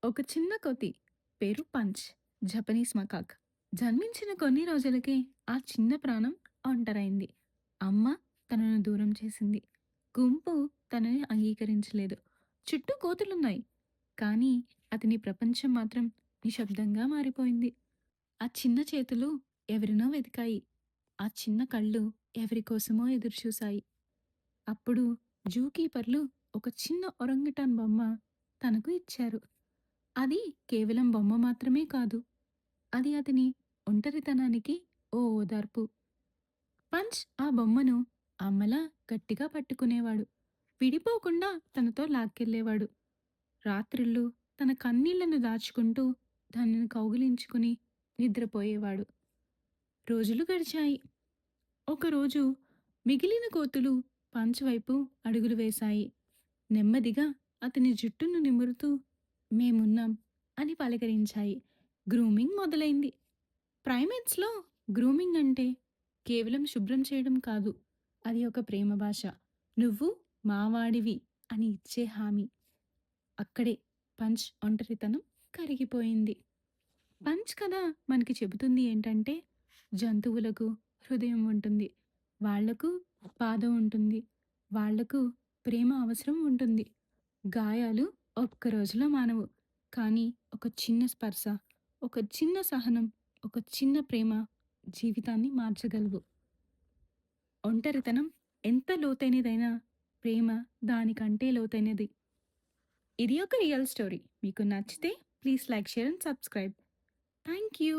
ఒక చిన్న కోతి పేరు పంచ్ జపనీస్ మకాక్ జన్మించిన కొన్ని రోజులకే ఆ చిన్న ప్రాణం ఒంటరైంది. అమ్మ తనను దూరం చేసింది. గుంపు తనని అంగీకరించలేదు. చుట్టూ కోతులున్నాయి. కానీ అతని ప్రపంచం మాత్రం నిశ్శబ్దంగా మారిపోయింది. ఆ చిన్న చేతులు ఎవరినో వెతికాయి. ఆ చిన్న కళ్ళు ఎవరి కోసమో ఎదురుచూశాయి. అప్పుడు జూ కీపర్లు ఒక చిన్న ఒరంగిటాన్ బొమ్మ తనకు ఇచ్చారు. అది కేవలం బొమ్మ మాత్రమే కాదు. అది అతని ఒంటరితనానికి ఓ ఓదార్పు. పంచ్ ఆ బొమ్మను అమ్మలా గట్టిగా పట్టుకునేవాడు. విడిపోకుండా తనతో లాక్కెళ్ళేవాడు. రాత్రిళ్ళు తన కన్నీళ్లను దాచుకుంటూ దానిని కౌగిలించుకుని నిద్రపోయేవాడు. రోజులు గడిచాయి. ఒకరోజు మిగిలిన కోతులు పంచ్ వైపు అడుగులు వేశాయి. నెమ్మదిగా అతని జుట్టును నిమురుతూ మేమున్నాం అని పలకరించాయి. గ్రూమింగ్ మొదలైంది. ప్రైమేట్స్‌లో గ్రూమింగ్ అంటే కేవలం శుభ్రం చేయడం కాదు. అది ఒక ప్రేమ భాష. నువ్వు మావాడివి అని ఇచ్చే హామీ. అక్కడే పంచ్ ఒంటరితనం కరిగిపోయింది. పంచ్ కథ మనకి చెబుతుంది ఏంటంటే, జంతువులకు హృదయం ఉంటుంది. వాళ్లకు బాధ ఉంటుంది. వాళ్లకు ప్రేమ అవసరం ఉంటుంది. గాయాలు ఒక్క రోజులో మానవు. కానీ ఒక చిన్న స్పర్శ, ఒక చిన్న సహనం, ఒక చిన్న ప్రేమ జీవితాన్ని మార్చగలవు. ఒంటరితనం ఎంత లోతైనదైనా ప్రేమ దానికంటే లోతైనది. ఇది ఒక రియల్ స్టోరీ. మీకు నచ్చితే please like, share and subscribe. Thank you.